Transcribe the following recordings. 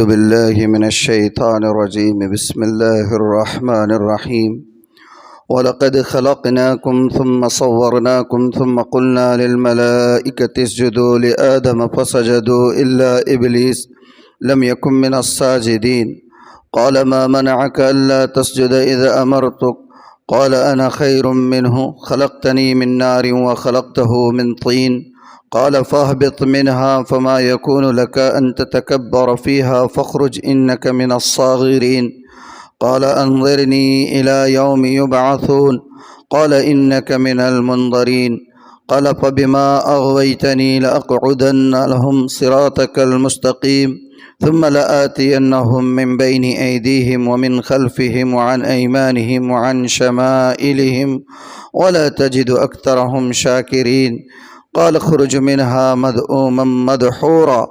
أعوذ بالله من الشيطان الرجيم. بسم الله الرحمن الرحيم. ولقد خلقناكم ثم صورناكم ثم قلنا للملائكة اسجدوا لآدم فسجدوا إلا إبليس لم يكن من الساجدين. قال ما منعك ألا تسجد إذا أمرتك؟ قال أنا خير منه خلقتني من نار وخلقته من طين. قال فاهبط منها فما يكون لك أن تتكبر فيها فاخرج إنك من الصاغرين. قال أنظرني إلى يوم يبعثون. قال إنك من المنظرين. قال فبما أغويتني لأقعدن لهم صراطك المستقيم ثم لآتينهم من بين أيديهم ومن خلفهم وعن أيمانهم وعن شمائلهم ولا تجد أكثرهم شاكرين. قال اخرج منها مذءوما مدحورا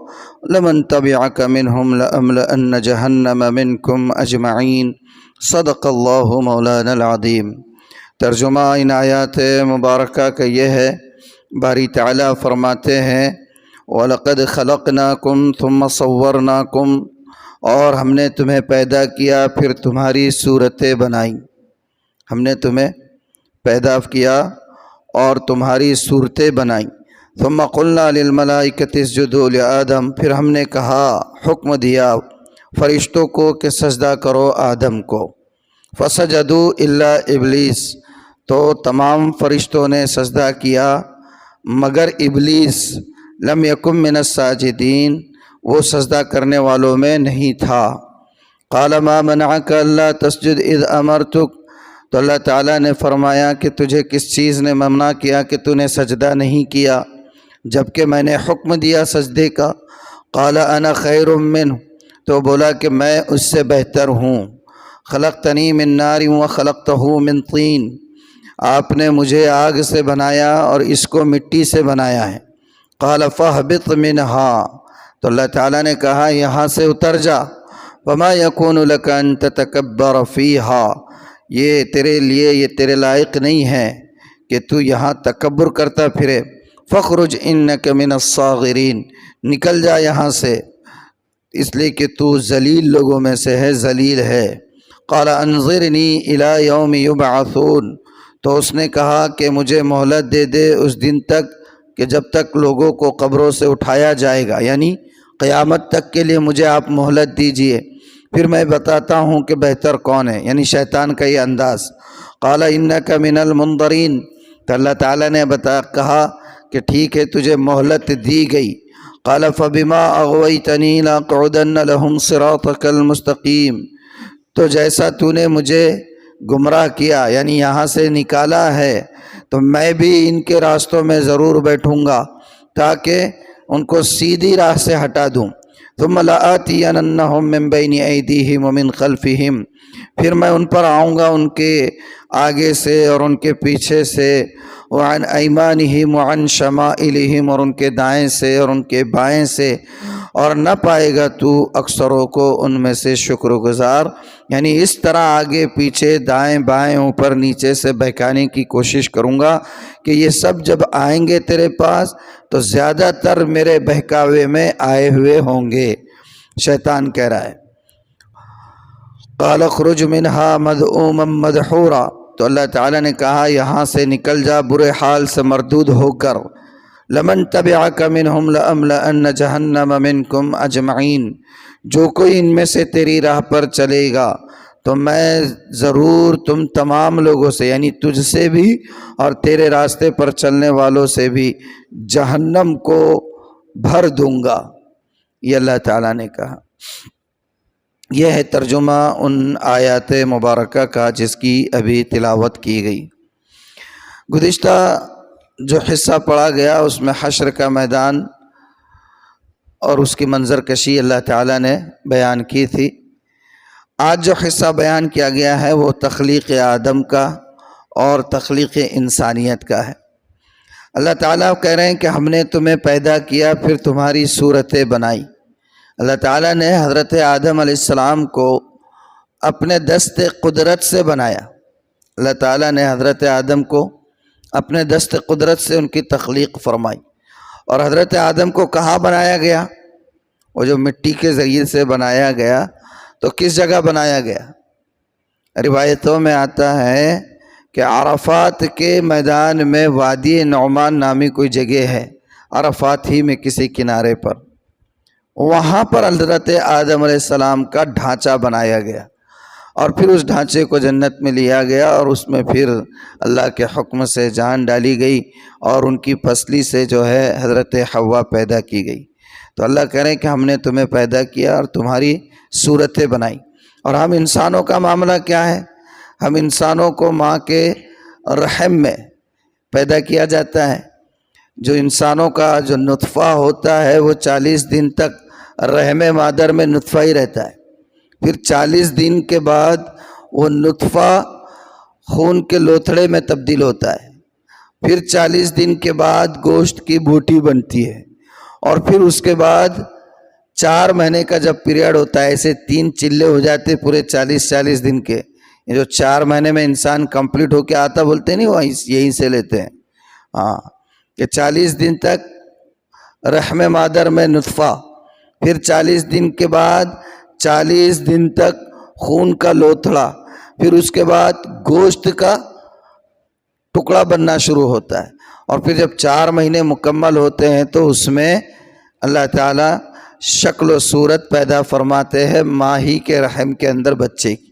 لمن تبعك منهم لأملأن جہنم منكم أجمعين. صدق اللہ مولانا العظیم. ترجمہ ان آیات مبارکہ کا یہ ہے، باری تعالیٰ فرماتے ہیں وَلَقَدْ خَلَقْنَاكُمْ ثُمَّ صَوَّرْنَاكُمْ، اور ہم نے تمہیں پیدا کیا پھر تمہاری صورتیں بنائیں. ہم نے تمہیں پیدا کیا اور تمہاری صورتیں بنائیں. ثم قلنا للملائکۃ اسجدوا لآدم، پھر ہم نے کہا، حکم دیا فرشتوں کو کہ سجدہ کرو آدم کو. فسجدوا الا ابلیس، تو تمام فرشتوں نے سجدہ کیا مگر ابلیس. لم یکن من الساجدین، وہ سجدہ کرنے والوں میں نہیں تھا. قال ما منعک الا تسجد اذ امرتک، تو اللہ تعالیٰ نے فرمایا کہ تجھے کس چیز نے منع کیا کہ تو نے سجدہ نہیں کیا جبکہ میں نے حکم دیا سجدے کا. قال انا خیر منہ، تو بولا کہ میں اس سے بہتر ہوں. خلقتنی من نار وخلقتہ من طین، آپ نے مجھے آگ سے بنایا اور اس کو مٹی سے بنایا ہے. قال فاہبط منہا، تو اللہ تعالیٰ نے کہا یہاں سے اتر جا. وما یکون لک ان تتکبر فیہا، یہ تیرے لیے، یہ تیرے لائق نہیں ہے کہ تو یہاں تکبر کرتا پھرے. فخرج انک من الصاغرین، نکل جا یہاں سے اس لیے کہ تو ذلیل لوگوں میں سے ہے، ذلیل ہے. قال انظرنی الی یوم یبعثون، تو اس نے کہا کہ مجھے مہلت دے دے اس دن تک کہ جب تک لوگوں کو قبروں سے اٹھایا جائے گا، یعنی قیامت تک کے لیے مجھے آپ مہلت دیجئے، پھر میں بتاتا ہوں کہ بہتر کون ہے، یعنی شیطان کا یہ انداز. قال انک من المنظرین، تو اللہ تعالیٰ نے کہا کہ ٹھیک ہے تجھے مہلت دی گئی. قال فبما اغویتنی لاقعدن لهم صراطک المستقیم، تو جیسا تو نے مجھے گمراہ کیا یعنی یہاں سے نکالا ہے تو میں بھی ان کے راستوں میں ضرور بیٹھوں گا تاکہ ان کو سیدھی راہ سے ہٹا دوں. ثم لآتینہم من بین ایدیہم ومن خلفہم، پھر میں ان پر آؤں گا ان کے آگے سے اور ان کے پیچھے سے. وعن ایمانہم وعن شمائلہم، اور ان کے دائیں سے اور ان کے بائیں سے. اور نہ پائے گا تو اکثروں کو ان میں سے شکر گزار، یعنی اس طرح آگے پیچھے دائیں بائیں اوپر نیچے سے بہکانے کی کوشش کروں گا کہ یہ سب جب آئیں گے تیرے پاس تو زیادہ تر میرے بہکاوے میں آئے ہوئے ہوں گے. شیطان کہہ رہا ہے. قال اخرج منہا مذءوما مدحورا، تو اللہ تعالیٰ نے کہا یہاں سے نکل جا برے حال سے مردود ہو کر. لمن تبعک منہم لأملأن جہنم منکم اجمعین، جو کوئی ان میں سے تیری راہ پر چلے گا تو میں ضرور تم تمام لوگوں سے، یعنی تجھ سے بھی اور تیرے راستے پر چلنے والوں سے بھی جہنم کو بھر دوں گا. یہ اللہ تعالیٰ نے کہا. یہ ہے ترجمہ ان آیات مبارکہ کا جس کی ابھی تلاوت کی گئی. گزشتہ جو حصہ پڑھا گیا اس میں حشر کا میدان اور اس کی منظر کشی اللہ تعالیٰ نے بیان کی تھی. آج جو حصہ بیان کیا گیا ہے وہ تخلیق آدم کا اور تخلیق انسانیت کا ہے. اللہ تعالیٰ کہہ رہے ہیں کہ ہم نے تمہیں پیدا کیا پھر تمہاری صورتیں بنائی. اللہ تعالیٰ نے حضرت آدم علیہ السلام کو اپنے دست قدرت سے بنایا. اللہ تعالیٰ نے حضرت آدم کو اپنے دست قدرت سے ان کی تخلیق فرمائی. اور حضرت آدم کو کہاں بنایا گیا؟ وہ جو مٹی کے ذریعے سے بنایا گیا تو کس جگہ بنایا گیا؟ روایتوں میں آتا ہے کہ عرفات کے میدان میں وادی نعمان نامی کوئی جگہ ہے، عرفات ہی میں کسی کنارے پر، وہاں پر حضرت آدم علیہ السلام کا ڈھانچہ بنایا گیا، اور پھر اس ڈھانچے کو جنت میں لیا گیا، اور اس میں پھر اللہ کے حکم سے جان ڈالی گئی، اور ان کی پسلی سے جو ہے حضرت حوا پیدا کی گئی۔ تو اللہ کہہ رہے ہیں کہ ہم نے تمہیں پیدا کیا اور تمہاری صورتیں بنائی۔ اور ہم انسانوں کا معاملہ کیا ہے؟ ہم انسانوں کو ماں کے رحم میں پیدا کیا جاتا ہے۔ جو انسانوں کا جو نطفہ ہوتا ہے وہ 40 دن تک رحم مادر میں نطفہ ہی رہتا ہے، پھر 40 دن کے بعد وہ نطفہ خون کے لوتھڑے میں تبدیل ہوتا ہے، پھر 40 دن کے بعد گوشت کی بوٹی بنتی ہے، اور پھر اس کے بعد 4 مہینے کا جب پیریڈ ہوتا ہے، ایسے 3 چلے ہو جاتے پورے 40 دن کے، یہ جو 4 مہینے میں انسان کمپلیٹ ہو کے آتا بولتے نہیں، وہ یہیں سے لیتے ہیں، ہاں، کہ 40 دن تک رحم مادر میں نطفہ، پھر 40 دن کے بعد 40 دن تک خون کا لوتھڑا، پھر اس کے بعد گوشت کا ٹکڑا بننا شروع ہوتا ہے، اور پھر جب 4 مہینے مکمل ہوتے ہیں تو اس میں اللہ تعالیٰ شکل و صورت پیدا فرماتے ہیں ماں ہی کے رحم کے اندر بچے کی۔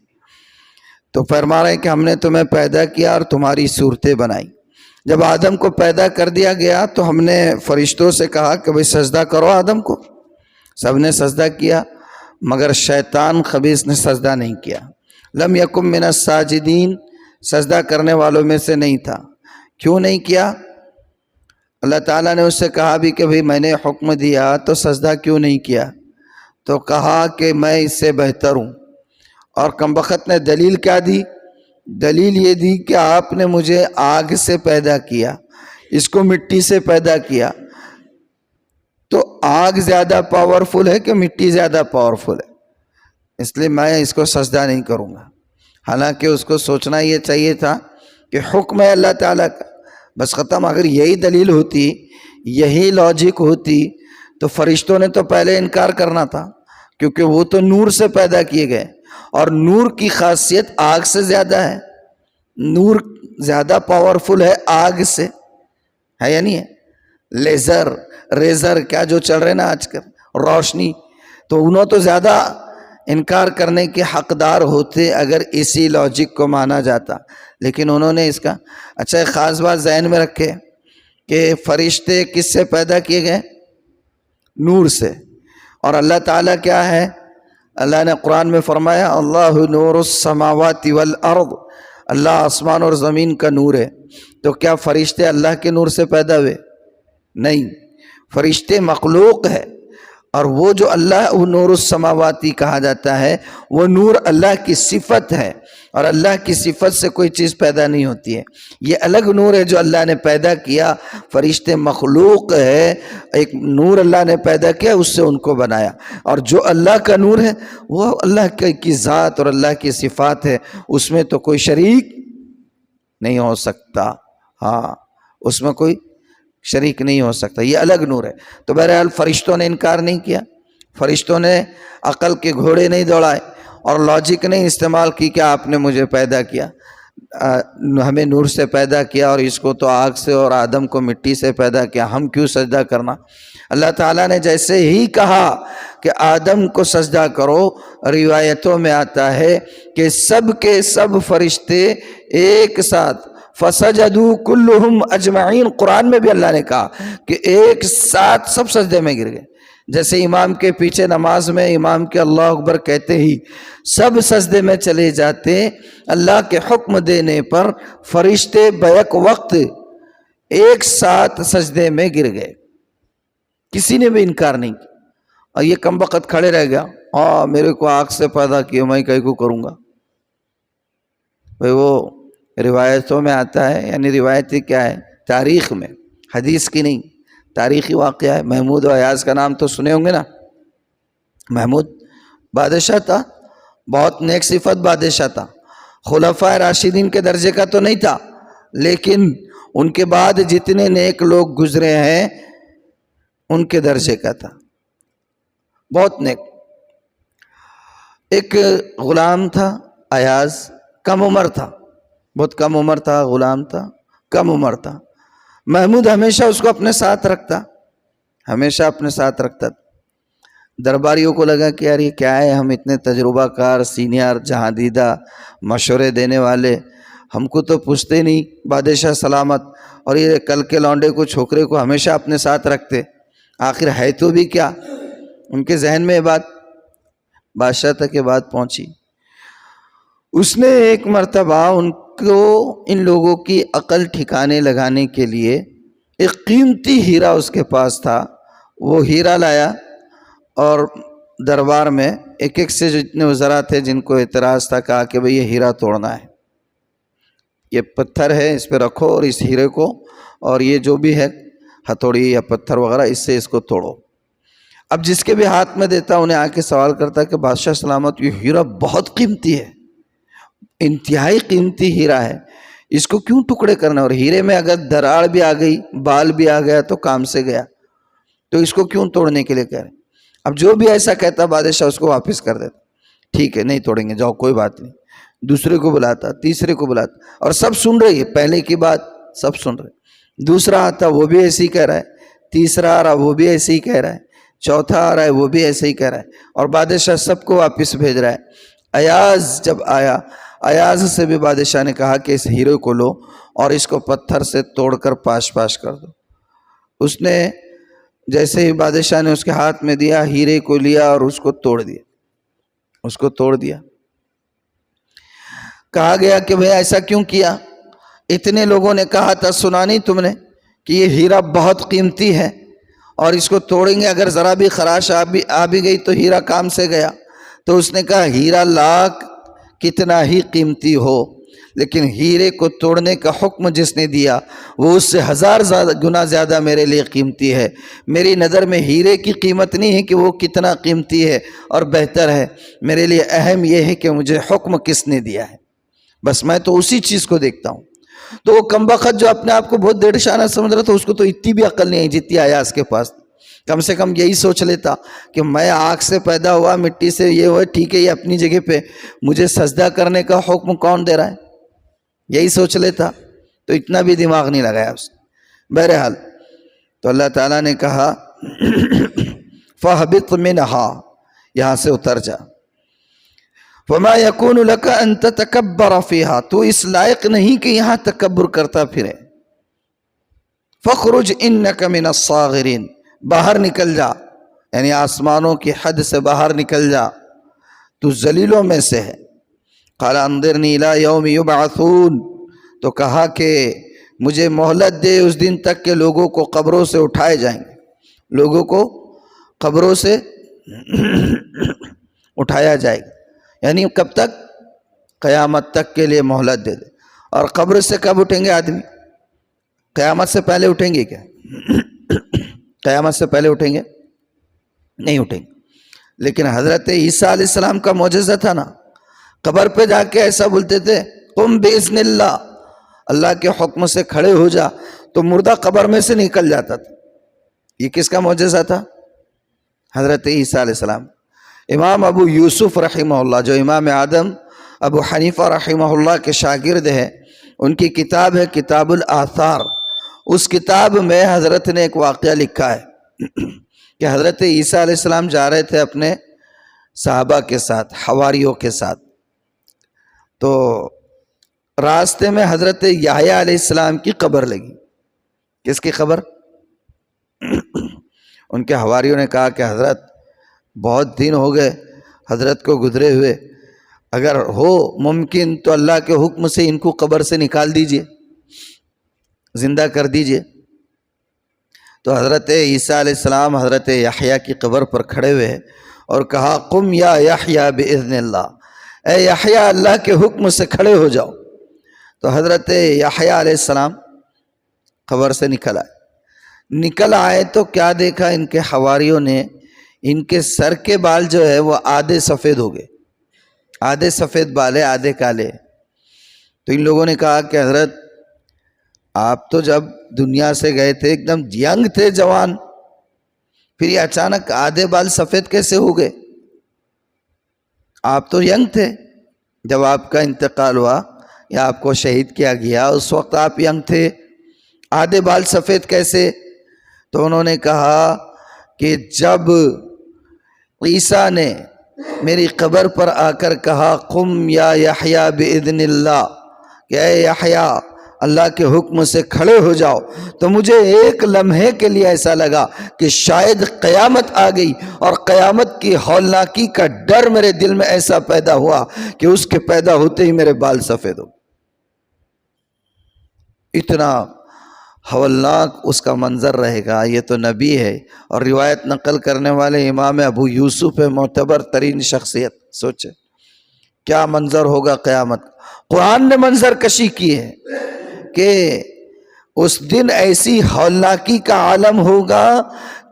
تو فرما رہے ہیں کہ ہم نے تمہیں پیدا کیا اور تمہاری صورتیں بنائی۔ جب آدم کو پیدا کر دیا گیا تو ہم نے فرشتوں سے کہا کہ بھئی سجدہ کرو آدم کو، سب نے سجدہ کیا، مگر شیطان خبیث نے سجدہ نہیں کیا۔ لم یکن من الساجدین، سجدہ کرنے والوں میں سے نہیں تھا۔ کیوں نہیں کیا؟ اللہ تعالیٰ نے اس سے کہا بھی کہ بھئی میں نے حکم دیا تو سجدہ کیوں نہیں کیا؟ تو کہا کہ میں اس سے بہتر ہوں۔ اور کمبخت نے دلیل کیا دی؟ دلیل یہ دی کہ آپ نے مجھے آگ سے پیدا کیا، اس کو مٹی سے پیدا کیا، تو آگ زیادہ پاورفل ہے کہ مٹی زیادہ پاورفل ہے، اس لیے میں اس کو سجدہ نہیں کروں گا۔ حالانکہ اس کو سوچنا یہ چاہیے تھا کہ حکم ہے اللہ تعالیٰ کا، بس ختم۔ اگر یہی دلیل ہوتی، یہی لاجک ہوتی تو فرشتوں نے تو پہلے انکار کرنا تھا، کیونکہ وہ تو نور سے پیدا کیے گئے، اور نور کی خاصیت آگ سے زیادہ ہے، نور زیادہ پاورفل ہے آگ سے، ہے یا نہیں ہے؟ ریزر کیا جو چل رہے نا آج کل، روشنی، تو انہوں تو زیادہ انکار کرنے کے حقدار ہوتے اگر اسی لاجک کو مانا جاتا، لیکن انہوں نے اس کا اچھا ایک خاص بات ذہن میں رکھے کہ فرشتے کس سے پیدا کیے گئے؟ نور سے۔ اور اللہ تعالیٰ کیا ہے؟ اللہ نے قرآن میں فرمایا اللہ نور السماوات والارض، اللہ آسمان اور زمین کا نور ہے۔ تو کیا فرشتے اللہ کے نور سے پیدا ہوئے؟ نہیں، فرشتے مخلوق ہے، اور وہ جو اللہ وہ نور السماواتی کہا جاتا ہے، وہ نور اللہ کی صفت ہے، اور اللہ کی صفت سے کوئی چیز پیدا نہیں ہوتی ہے، یہ الگ نور ہے جو اللہ نے پیدا کیا۔ فرشتے مخلوق ہے، ایک نور اللہ نے پیدا کیا، اس سے ان کو بنایا، اور جو اللہ کا نور ہے وہ اللہ کی ذات اور اللہ کی صفات ہے، اس میں تو کوئی شریک نہیں ہو سکتا، ہاں، اس میں کوئی شریک نہیں ہو سکتا، یہ الگ نور ہے۔ تو بہرحال فرشتوں نے انکار نہیں کیا، فرشتوں نے عقل کے گھوڑے نہیں دوڑائے اور لاجک نہیں استعمال کی کہ آپ نے مجھے پیدا کیا، ہمیں نور سے پیدا کیا اور اس کو تو آگ سے اور آدم کو مٹی سے پیدا کیا، ہم کیوں سجدہ کرنا؟ اللہ تعالیٰ نے جیسے ہی کہا کہ آدم کو سجدہ کرو، روایتوں میں آتا ہے کہ سب کے سب فرشتے ایک ساتھ فسجدوا کلہم اجمعین، قرآن میں بھی اللہ نے کہا کہ ایک ساتھ سب سجدے میں گر گئے۔ جیسے امام کے پیچھے نماز میں امام کے اللہ اکبر کہتے ہی سب سجدے میں چلے جاتے، اللہ کے حکم دینے پر فرشتے بیک وقت ایک ساتھ سجدے میں گر گئے، کسی نے بھی انکار نہیں کیا۔ اور یہ کم بخت کھڑے رہ گیا، ہاں میرے کو آگ سے پیدا کیا، میں کہیں کو کروں گا؟ بھئی وہ روایتوں میں آتا ہے، یعنی روایتی کیا ہے، تاریخ میں، حدیث کی نہیں، تاریخی واقعہ ہے۔ محمود و ایاز کا نام تو سنے ہوں گے نا۔ محمود بادشاہ تھا، بہت نیک صفت بادشاہ تھا، خلفائے راشدین کے درجے کا تو نہیں تھا، لیکن ان کے بعد جتنے نیک لوگ گزرے ہیں ان کے درجے کا تھا۔ بہت نیک. ایک غلام تھا ایاز، کم عمر تھا، بہت کم عمر تھا، غلام تھا، کم عمر تھا. محمود ہمیشہ اس کو اپنے ساتھ رکھتا، ہمیشہ اپنے ساتھ رکھتا. درباریوں کو لگا کہ یار یہ کیا ہے، ہم اتنے تجربہ کار، سینئر، جہاں دیدہ، مشورے دینے والے، ہم کو تو پوچھتے نہیں بادشاہ سلامت، اور یہ کل کے لونڈے کو، چھوکرے کو ہمیشہ اپنے ساتھ رکھتے، آخر ہے تو بھی کیا. ان کے ذہن میں یہ بات بادشاہ تک یہ بات پہنچی. اس نے ایک مرتبہ ان لوگوں کی عقل ٹھکانے لگانے کے لیے ایک قیمتی ہیرا اس کے پاس تھا، وہ ہیرا لایا اور دربار میں ایک ایک سے جتنے وزراء تھے جن کو اعتراض تھا، کہا کہ بھئی یہ ہیرا توڑنا ہے، یہ پتھر ہے اس پہ رکھو اور اس ہیرے کو، اور یہ جو بھی ہے ہتھوڑی یا پتھر وغیرہ، اس سے اس کو توڑو. اب جس کے بھی ہاتھ میں دیتا انہیں آ کے سوال کرتا کہ بادشاہ سلامت یہ ہیرا بہت قیمتی ہے، انتہائی قیمتی ہیرا ہے، اس کو کیوں ٹکڑے کرنا، اور ہیرے میں اگر دراڑ بھی آ گئی، بال بھی آ گیا تو کام سے گیا، تو اس کو کیوں توڑنے کے لیے کہہ رہے. اب جو بھی ایسا کہتا بادشاہ اس کو واپس کر دیتا، ٹھیک ہے نہیں توڑیں گے، جاؤ کوئی بات نہیں. دوسرے کو بلاتا، تیسرے کو بلاتا، اور سب سن رہے، پہلے کی بات سب سن رہے. دوسرا آتا وہ بھی ایسے ہی کہہ رہا ہے، تیسرا آ رہا وہ بھی ایسے ہی کہہ رہا ہے، چوتھا آ رہا ہے وہ بھی ایسے ہی کہہ رہا ہے، اور بادشاہ سب کو واپس بھیج رہا ہے. ایاز جب آیا، ایاز سے بھی بادشاہ نے کہا کہ اس ہیرے کو لو اور اس کو پتھر سے توڑ کر پاش پاش کر دو. اس نے جیسے ہی بادشاہ نے اس کے ہاتھ میں دیا، ہیرے کو لیا اور اس کو توڑ دیا، اس کو توڑ دیا. کہا گیا کہ بھئی ایسا کیوں کیا، اتنے لوگوں نے کہا تھا، سنا نہیں تم نے کہ یہ ہیرا بہت قیمتی ہے اور اس کو توڑیں گے، اگر ذرا بھی خراش آ بھی گئی تو ہیرا کام سے گیا. تو اس نے کہا ہیرا لاکھ کتنا ہی قیمتی ہو، لیکن ہیرے کو توڑنے کا حکم جس نے دیا وہ اس سے 1000 گنا زیادہ میرے لیے قیمتی ہے. میری نظر میں ہیرے کی قیمت نہیں ہے کہ وہ کتنا قیمتی ہے اور بہتر ہے، میرے لیے اہم یہ ہے کہ مجھے حکم کس نے دیا ہے، بس میں تو اسی چیز کو دیکھتا ہوں. تو وہ کمبخت جو اپنے آپ کو بہت دیڑ شانہ سمجھ رہا تھا، اس کو تو اتنی بھی عقل نہیں ہے جتنی ایاز کے پاس. کم سے کم یہی سوچ لیتا کہ میں آگ سے پیدا ہوا، مٹی سے یہ ہوا، ٹھیک ہے یہ اپنی جگہ پہ، مجھے سجدہ کرنے کا حکم کون دے رہا ہے، یہی سوچ لیتا. تو اتنا بھی دماغ نہیں لگایا اس نے. بہرحال تو اللہ تعالیٰ نے کہا فَاهْبِطْ مِنْهَا، یہاں سے اتر جا. وَمَا يَكُونُ لَكَ أَن تَتَكَبَّرَ فِيهَا، تو اس لائق نہیں کہ یہاں تکبر کرتا پھرے. فَخْرُجْ إِنَّكَ مِنَ الصَّاغِرِينَ، باہر نکل جا، یعنی آسمانوں کی حد سے باہر نکل جا، تو ذلیلوں میں سے ہے. قَالَ أَنظِرْنِي إِلَىٰ يَوْمِ يُبْعَثُونَ، تو کہا کہ مجھے مہلت دے اس دن تک کہ لوگوں کو قبروں سے اٹھائے جائیں گے، لوگوں کو قبروں سے اٹھایا جائے گا. یعنی کب تک؟ قیامت تک کے لیے مہلت دے دے. اور قبر سے کب اٹھیں گے آدمی؟ قیامت سے پہلے اٹھیں گے کیا؟ قیامت سے پہلے اٹھیں گے؟ نہیں اٹھیں گے. لیکن حضرت عیسیٰ علیہ السلام کا معجزہ تھا نا، قبر پہ جا کے ایسا بولتے تھے قم باذن اللہ، اللہ کے حکم سے کھڑے ہو جا، تو مردہ قبر میں سے نکل جاتا تھا. یہ کس کا معجزہ تھا؟ حضرت عیسیٰ علیہ السلام. امام ابو یوسف رحمہ اللہ، جو امام اعظم ابو حنیفہ رحمہ اللہ کے شاگرد ہیں، ان کی کتاب ہے کتاب الآثار. اس کتاب میں حضرت نے ایک واقعہ لکھا ہے کہ حضرت عیسیٰ علیہ السلام جا رہے تھے اپنے صحابہ کے ساتھ، حواریوں کے ساتھ. تو راستے میں حضرت یحییٰ علیہ السلام کی قبر لگی. کس کی قبر؟ ان کے حواریوں نے کہا کہ حضرت بہت دن ہو گئے حضرت کو گزرے ہوئے، اگر ہو ممکن تو اللہ کے حکم سے ان کو قبر سے نکال دیجئے، زندہ کر دیجئے. تو حضرت عیسیٰ علیہ السلام حضرت یحییٰ کی قبر پر کھڑے ہوئے اور کہا قم یا یحییٰ باذن اللہ، اے یحییٰ اللہ کے حکم سے کھڑے ہو جاؤ. تو حضرت یحییٰ علیہ السلام قبر سے نکل آئے تو کیا دیکھا ان کے حواریوں نے، ان کے سر کے بال جو ہے وہ آدھے سفید ہو گئے، آدھے سفید بال ہے آدھے کالے. تو ان لوگوں نے کہا کہ حضرت آپ تو جب دنیا سے گئے تھے ایک دم ینگ تھے، جوان، پھر یہ اچانک آدھے بال سفید کیسے ہو گئے؟ آپ تو ینگ تھے جب آپ کا انتقال ہوا یا آپ کو شہید کیا گیا، اس وقت آپ ینگ تھے، آدھے بال سفید کیسے؟ تو انہوں نے کہا کہ جب عیسیٰ نے میری قبر پر آ کر کہا قم یا یحییٰ باذن اللہ، کہ اے یحییٰ اللہ کے حکم سے کھڑے ہو جاؤ، تو مجھے ایک لمحے کے لیے ایسا لگا کہ شاید قیامت آ گئی، اور قیامت کی ہولناکی کا ڈر میرے دل میں ایسا پیدا ہوا کہ اس کے پیدا ہوتے ہی میرے بال سفید ہو، اتنا ہولناک اس کا منظر رہے گا۔ یہ تو نبی ہے، اور روایت نقل کرنے والے امام ابو یوسف ہے، معتبر ترین شخصیت۔ سوچے کیا منظر ہوگا قیامت۔ قرآن نے منظر کشی کی ہے کہ اس دن ایسی ہولناکی کا عالم ہوگا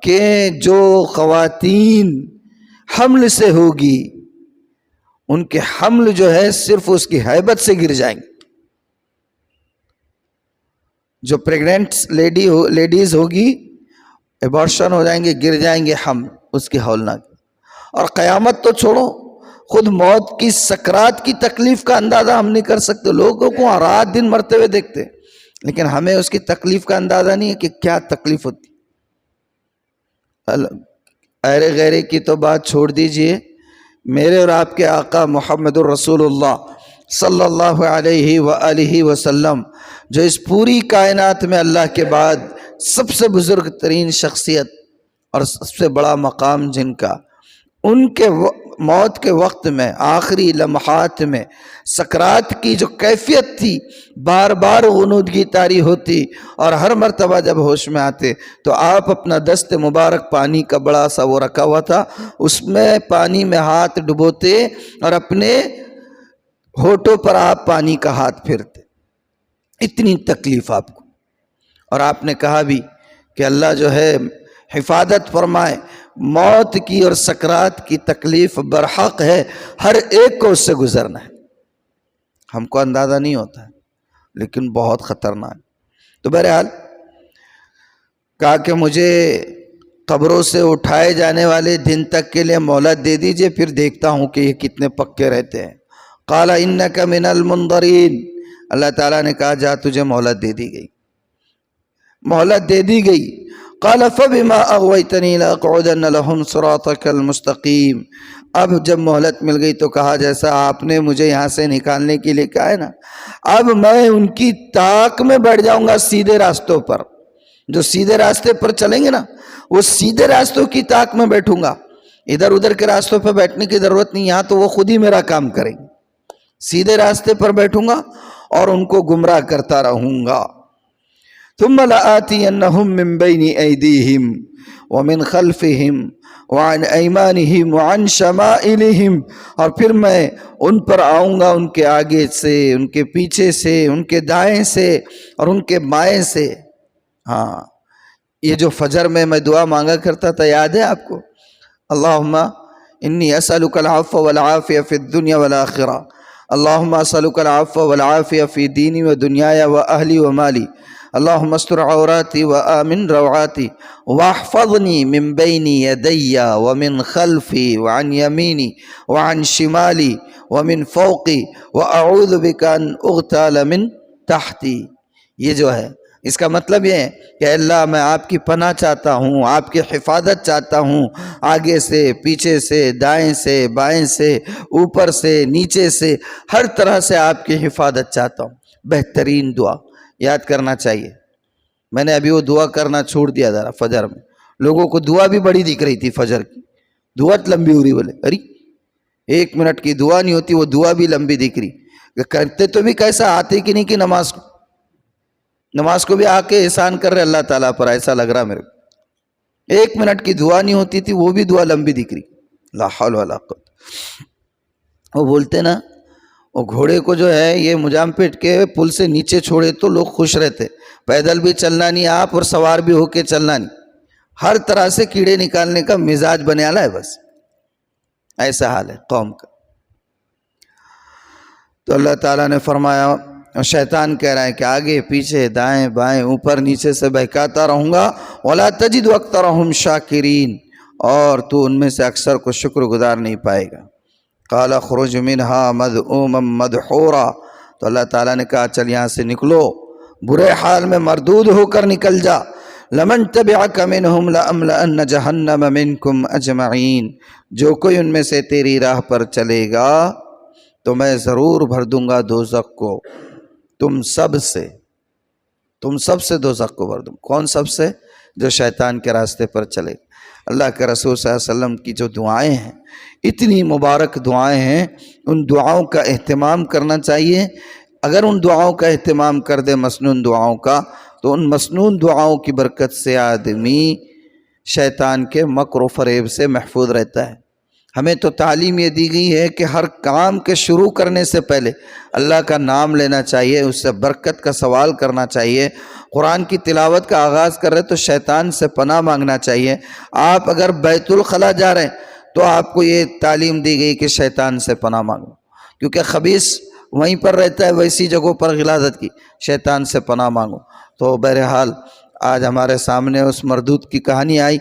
کہ جو خواتین حمل سے ہوگی ان کے حمل جو ہے صرف اس کی ہیبت سے گر جائیں گے، جو پریگننٹ لیڈیز ہوگی ایبارشن ہو جائیں گے، گر جائیں گے حمل اس کی ہولناکی۔ اور قیامت تو چھوڑو، خود موت کی سکرات کی تکلیف کا اندازہ ہم نہیں کر سکتے۔ لوگوں کو رات دن مرتے ہوئے دیکھتے، لیکن ہمیں اس کی تکلیف کا اندازہ نہیں ہے کہ کیا تکلیف ہوتی۔ ایرے غیرے کی تو بات چھوڑ دیجئے، میرے اور آپ کے آقا محمد الرسول اللہ صلی اللہ علیہ وآلہ وسلم، جو اس پوری کائنات میں اللہ کے بعد سب سے بزرگ ترین شخصیت اور سب سے بڑا مقام جن کا، ان کے موت کے وقت میں، آخری لمحات میں سکرات کی جو کیفیت تھی، بار بار غنودگی طاری ہوتی، اور ہر مرتبہ جب ہوش میں آتے تو آپ اپنا دست مبارک پانی کا بڑا سا وہ رکھا ہوا تھا، اس میں پانی میں ہاتھ ڈبوتے اور اپنے ہونٹوں پر آپ پانی کا ہاتھ پھرتے، اتنی تکلیف آپ کو۔ اور آپ نے کہا بھی کہ اللہ جو ہے حفاظت فرمائے، موت کی اور سکرات کی تکلیف برحق ہے، ہر ایک کو اس سے گزرنا ہے۔ ہم کو اندازہ نہیں ہوتا ہے لیکن بہت خطرناک۔ تو بہرحال کہا کہ مجھے قبروں سے اٹھائے جانے والے دن تک کے لیے مہلت دے دیجئے، پھر دیکھتا ہوں کہ یہ کتنے پکے رہتے ہیں۔ قال انک من المنظرین، اللہ تعالیٰ نے کہا جا تجھے مہلت دے دی گئی، مہلت دے دی گئی۔ قال فبما اغویتنی لاقعدن لهم صراطک المستقیم، اب جب مہلت مل گئی تو کہا جیسا آپ نے مجھے یہاں سے نکالنے کے لیے کہا ہے نا، اب میں ان کی طاق میں بیٹھ جاؤں گا، سیدھے راستوں پر، جو سیدھے راستے پر چلیں گے نا وہ سیدھے راستوں کی طاق میں بیٹھوں گا، ادھر ادھر کے راستوں پر بیٹھنے کی ضرورت نہیں، یہاں تو وہ خود ہی میرا کام کریں گے، سیدھے راستے پر بیٹھوں گا اور ان کو گمراہ کرتا رہوں گا۔ ثم لآتینہم من بین ایدیہم ومن خلفہم وعن ایمانہم وعن شمائلہم، اور پھر میں ان پر آؤں گا ان کے آگے سے، ان کے پیچھے سے، ان کے دائیں سے اور ان کے بائیں سے۔ ہاں، یہ جو فجر میں دعا مانگا کرتا تھا یاد ہے آپ کو؟ اللہم انی اسألک العفو والعافیہ فی الدنیا والآخرہ، اللہم اسألک العفو والعافیہ فی دینی و دنیای و اہلی و مالی، اللہم استر عوراتی و آمن روعاتی واحفظنی من بین یدی ومن خلفی وعن یمینی وعن شمالی ومن فوقی واعوذ بک ان اغتال من تحتی۔ یہ جو ہے اس کا مطلب یہ ہے کہ اللہ میں آپ کی پناہ چاہتا ہوں، آپ کی حفاظت چاہتا ہوں، آگے سے، پیچھے سے، دائیں سے، بائیں سے، اوپر سے، نیچے سے، ہر طرح سے آپ کی حفاظت چاہتا ہوں۔ بہترین دعا یاد کرنا چاہیے۔ میں نے ابھی وہ دعا کرنا چھوڑ دیا ذرا فجر میں، لوگوں کو دعا بھی بڑی دکھ رہی تھی فجر کی، دعا لمبی ہو رہی، بولے ارے 1 منٹ کی دعا نہیں ہوتی، وہ دعا بھی لمبی دکھ رہی۔ کرتے تو بھی کیسا، آتے کہ نہیں کہ نماز کو بھی آ کے احسان کر رہے اللہ تعالیٰ پر، ایسا لگ رہا میرے کو۔ 1 منٹ کی دعا نہیں ہوتی تھی، وہ بھی دعا لمبی دکھ رہی۔ لا حول ولا قوت۔ وہ بولتے نا، وہ گھوڑے کو جو ہے یہ مجام پیٹ کے پل سے نیچے چھوڑے تو لوگ خوش رہتے، پیدل بھی چلنا نہیں آپ اور سوار بھی ہو کے چلنا نہیں، ہر طرح سے کیڑے نکالنے کا مزاج بنیالا ہے، بس ایسا حال ہے قوم کا۔ تو اللہ تعالیٰ نے فرمایا اور شیطان کہہ رہا ہے کہ آگے پیچھے دائیں بائیں اوپر نیچے سے بہکاتا رہوں گا، وَلَا تَجِدُ أَكْثَرَهُمْ شَاكِرِينَ، اور تو ان میں سے اکثر کو شکر گزار نہیں پائے گا۔ قَالَ اخْرُجْ مِنْهَا مَذْءُومًا مَدْحُورًا، تو اللہ تعالیٰ نے کہا چل یہاں سے نکلو، برے حال میں مردود ہو کر نکل جا۔ لَمَنْ تَبِعَكَ مِنْهُمْ لَأَمْلَأَنَّ جَهَنَّمَ مِنْكُمْ أَجْمَعِينَ، جو کوئی ان میں سے تیری راہ پر چلے گا تو میں ضرور بھر دوں گا دوزخ کو تم سب سے دوزخ کو بھر دوں۔ کون سب سے؟ جو شیطان کے راستے پر چلے۔ اللہ کے رسول صلی اللہ علیہ وسلم کی جو دعائیں ہیں، اتنی مبارک دعائیں ہیں، ان دعاؤں کا اہتمام کرنا چاہیے۔ اگر ان دعاؤں کا اہتمام کر دے، مسنون دعاؤں کا، تو ان مسنون دعاؤں کی برکت سے آدمی شیطان کے مکر و فریب سے محفوظ رہتا ہے۔ ہمیں تو تعلیم یہ دی گئی ہے کہ ہر کام کے شروع کرنے سے پہلے اللہ کا نام لینا چاہیے، اس سے برکت کا سوال کرنا چاہیے۔ قرآن کی تلاوت کا آغاز کر رہے تو شیطان سے پناہ مانگنا چاہیے۔ آپ اگر بیت الخلاء جا رہے ہیں تو آپ کو یہ تعلیم دی گئی کہ شیطان سے پناہ مانگو، کیونکہ خبیث وہیں پر رہتا ہے، ویسی جگہوں پر غلاظت کی، شیطان سے پناہ مانگو۔ تو بہرحال آج ہمارے سامنے اس مردود کی کہانی آئی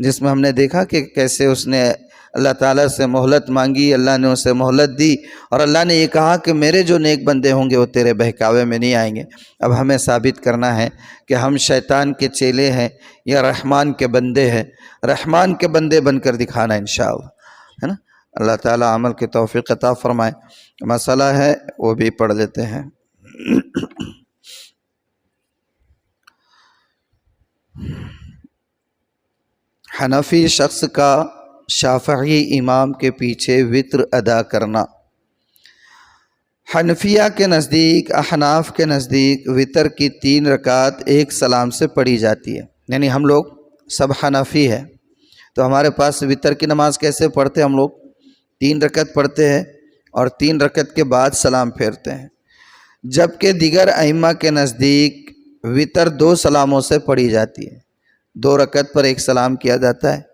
جس میں ہم نے دیکھا کہ کیسے اس نے اللہ تعالیٰ سے مہلت مانگی، اللہ نے اسے مہلت دی، اور اللہ نے یہ کہا کہ میرے جو نیک بندے ہوں گے وہ تیرے بہکاوے میں نہیں آئیں گے۔ اب ہمیں ثابت کرنا ہے کہ ہم شیطان کے چیلے ہیں یا رحمان کے بندے ہیں، رحمان کے بندے بن کر دکھانا انشاءاللہ، ہے نا۔ اللہ تعالیٰ عمل کی توفیق عطا فرمائے۔ مسئلہ ہے وہ بھی پڑھ لیتے ہیں۔ حنفی شخص کا شافعی امام کے پیچھے وتر ادا کرنا۔ حنفیہ کے نزدیک، احناف کے نزدیک وتر کی 3 رکعت ایک سلام سے پڑھی جاتی ہے۔ یعنی ہم لوگ سب حنفی ہے تو ہمارے پاس وتر کی نماز کیسے پڑھتے ہیں؟ ہم لوگ 3 رکعت پڑھتے ہیں اور 3 رکعت کے بعد سلام پھیرتے ہیں، جبکہ دیگر ائمہ کے نزدیک وتر 2 سلاموں سے پڑھی جاتی ہے، 2 رکعت پر 1 سلام کیا جاتا ہے۔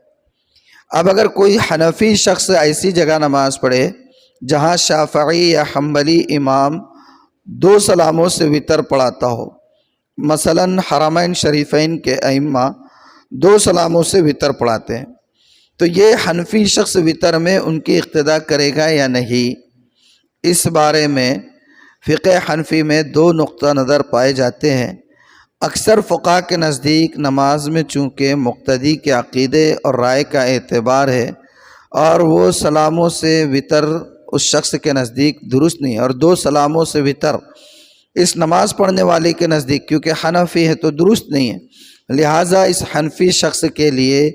اب اگر کوئی حنفی شخص ایسی جگہ نماز پڑھے جہاں شافعی یا حنبلی امام 2 سلاموں سے وتر پڑھاتا ہو، مثلا حرمین شریفین کے ائمہ 2 سلاموں سے وتر پڑھاتے ہیں، تو یہ حنفی شخص وتر میں ان کی اقتداء کرے گا یا نہیں؟ اس بارے میں فقہ حنفی میں 2 نقطہ نظر پائے جاتے ہیں۔ اکثر فقہاء کے نزدیک نماز میں چونکہ مقتدی کے عقیدے اور رائے کا اعتبار ہے اور وہ سلاموں سے وتر اس شخص کے نزدیک درست نہیں ہے، اور 2 سلاموں سے وتر اس نماز پڑھنے والے کے نزدیک کیونکہ حنفی ہے تو درست نہیں ہے، لہٰذا اس حنفی شخص کے لیے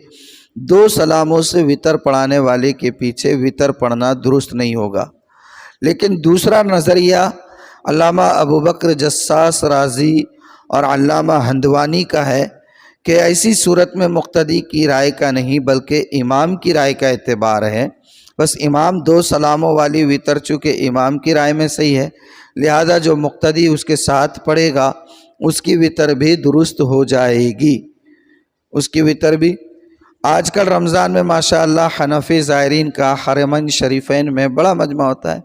2 سلاموں سے وتر پڑھانے والے کے پیچھے وتر پڑھنا درست نہیں ہوگا۔ لیکن دوسرا نظریہ علامہ ابوبکر جساس رازی اور علامہ ہندوانی کا ہے کہ ایسی صورت میں مقتدی کی رائے کا نہیں بلکہ امام کی رائے کا اعتبار ہے۔ بس امام 2 سلاموں والی وتر چونکہ امام کی رائے میں صحیح ہے، لہذا جو مقتدی اس کے ساتھ پڑھے گا اس کی وتر بھی درست ہو جائے گی، اس کی وتر بھی۔ آج کل رمضان میں ماشاءاللہ حنفی زائرین کا حرمین شریفین میں بڑا مجمع ہوتا ہے،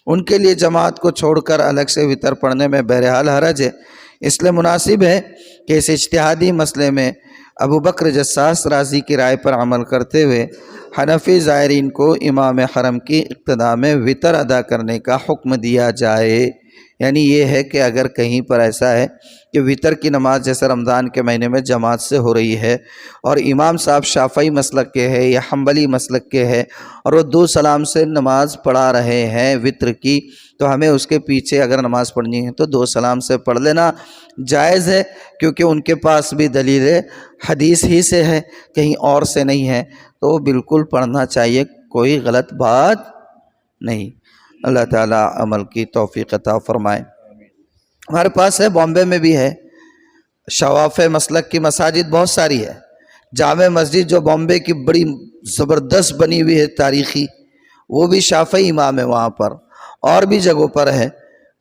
ان کے لیے جماعت کو چھوڑ کر الگ سے وتر پڑھنے میں بہرحال حرج ہے، اس لیے مناسب ہے کہ اس اجتہادی مسئلے میں ابوبکر جساس رازی کی رائے پر عمل کرتے ہوئے حنفی زائرین کو امام حرم کی اقتداء میں وتر ادا کرنے کا حکم دیا جائے۔ یعنی یہ ہے کہ اگر کہیں پر ایسا ہے کہ وتر کی نماز جیسے رمضان کے مہینے میں جماعت سے ہو رہی ہے اور امام صاحب شافعی مسلک کے ہے یا حنبلی مسلک کے ہے اور وہ 2 سلام سے نماز پڑھا رہے ہیں وتر کی، تو ہمیں اس کے پیچھے اگر نماز پڑھنی ہے تو 2 سلام سے پڑھ لینا جائز ہے، کیونکہ ان کے پاس بھی دلیل حدیث ہی سے ہے، کہیں اور سے نہیں ہے، تو بالکل پڑھنا چاہیے، کوئی غلط بات نہیں۔ اللہ تعالیٰ عمل کی توفیق عطا فرمائے۔ ہمارے پاس ہے، بامبے میں بھی ہے، شواف مسلک کی مساجد بہت ساری ہے۔ جامع مسجد جو بامبے کی بڑی زبردست بنی ہوئی ہے تاریخی، وہ بھی شافعی امام ہے وہاں پر، اور بھی جگہوں پر ہے۔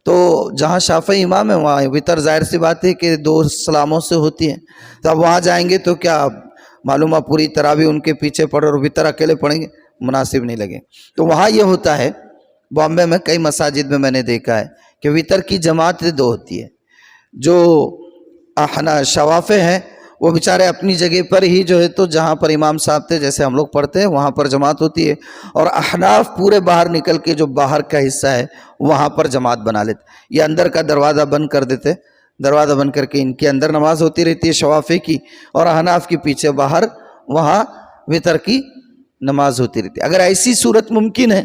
تو جہاں شافعی امام ہے وہاں وتر ظاہر سی بات ہے کہ 2 سلاموں سے ہوتی ہے، تو اب وہاں جائیں گے تو کیا معلومہ پوری تراویح ان کے پیچھے پڑھ اور وتر اکیلے پڑھیں گے، مناسب نہیں لگے۔ تو وہاں یہ ہوتا ہے، بامبے میں کئی مساجد میں نے دیکھا ہے کہ وطر کی جماعت دو ہوتی ہے. جو شوافع ہیں وہ بیچارے اپنی جگہ پر ہی جو ہے تو جہاں پر امام صاحب تھے جیسے ہم لوگ پڑھتے ہیں وہاں پر جماعت ہوتی ہے، اور احناف پورے باہر نکل کے جو باہر کا حصہ ہے وہاں پر جماعت بنا لیتے. یہ اندر کا دروازہ بند کر دیتے، دروازہ بند کر کے ان کے اندر نماز ہوتی رہتی ہے شوافع کی، اور احناف کے پیچھے باہر وہاں وطر کی نماز ہوتی رہتی ہے. اگر ایسی صورت ممکن ہے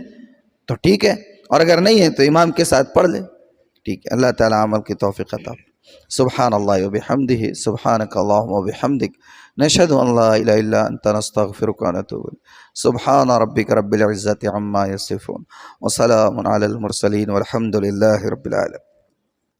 تو ٹھیک ہے، اور اگر نہیں ہے تو امام کے ساتھ پڑھ لے. ٹھیک ہے، اللہ تعالیٰ عمل کی توفیق عطا. سبحان اللہ وبحمدہ، سبحانک اللہم وبحمدک، نشہد ان لا الہ الا انت نستغفرک ونتوب الیک. سبحان ربک رب العزت عما یصفون وسلام علی المرسلین والحمد للہ رب العالمین.